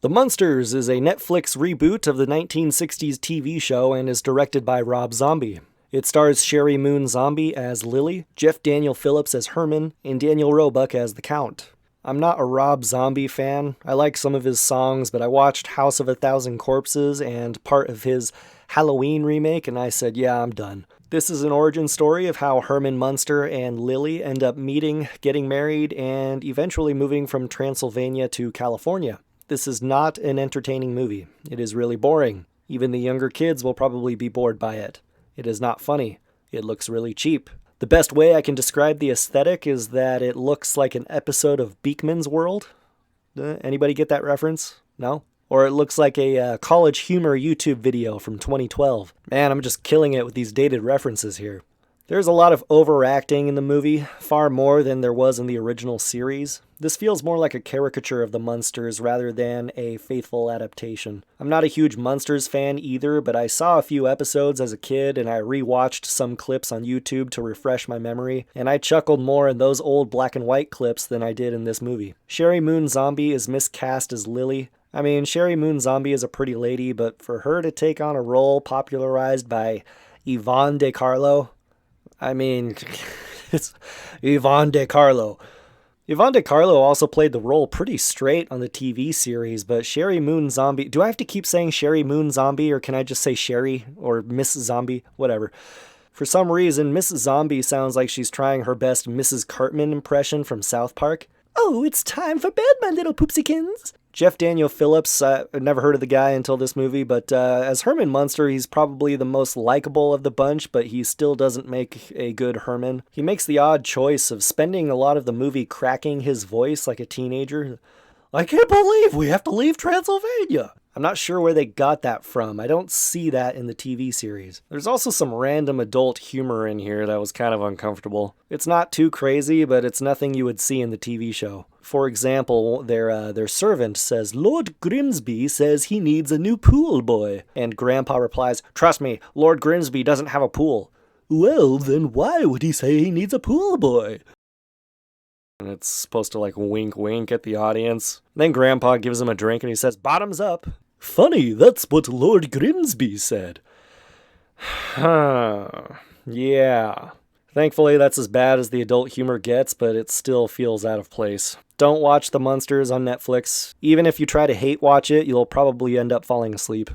The Munsters is a Netflix reboot of the 1960s TV show and is directed by Rob Zombie. It stars Sherry Moon Zombie as Lily, Jeff Daniel Phillips as Herman, and Daniel Roebuck as the Count. I'm not a Rob Zombie fan. I like some of his songs, but I watched House of a Thousand Corpses and part of his Halloween remake, and I said, yeah, I'm done. This is an origin story of how Herman Munster and Lily end up meeting, getting married, and eventually moving from Transylvania to California. This is not an entertaining movie. It is really boring. Even the younger kids will probably be bored by it. It is not funny. It looks really cheap. The best way I can describe the aesthetic is that it looks like an episode of Beakman's World. Anybody get that reference? No? Or it looks like a college humor YouTube video from 2012. Man, I'm just killing it with these dated references here. There's a lot of overacting in the movie, far more than there was in the original series. This feels more like a caricature of the Munsters rather than a faithful adaptation. I'm not a huge Munsters fan either, but I saw a few episodes as a kid and I rewatched some clips on YouTube to refresh my memory, and I chuckled more in those old black and white clips than I did in this movie. Sherry Moon Zombie is miscast as Lily. I mean, Sherry Moon Zombie is a pretty lady, but for her to take on a role popularized by Yvonne De Carlo, I mean, it's Yvonne De Carlo. Yvonne De Carlo also played the role pretty straight on the TV series, but Sherry Moon Zombie... Do I have to keep saying Sherry Moon Zombie, or can I just say Sherry or Miss Zombie? Whatever. For some reason, Miss Zombie sounds like she's trying her best Mrs. Cartman impression from South Park. Oh, it's time for bed, my little poopsikins. Jeff Daniel Phillips, I've never heard of the guy until this movie, but as Herman Munster, he's probably the most likable of the bunch, but he still doesn't make a good Herman. He makes the odd choice of spending a lot of the movie cracking his voice like a teenager. I can't believe we have to leave Transylvania. I'm not sure where they got that from. I don't see that in the TV series. There's also some random adult humor in here that was kind of uncomfortable. It's not too crazy, but it's nothing you would see in the TV show. For example, their servant says, Lord Grimsby says he needs a new pool boy. And Grandpa replies, trust me, Lord Grimsby doesn't have a pool. Well, then why would he say he needs a pool boy? And it's supposed to like wink wink at the audience. Then Grandpa gives him a drink and he says, bottoms up. Funny, that's what Lord Grimsby said. Yeah. Thankfully, that's as bad as the adult humor gets, but it still feels out of place. Don't watch The Munsters on Netflix. Even if you try to hate watch it, you'll probably end up falling asleep.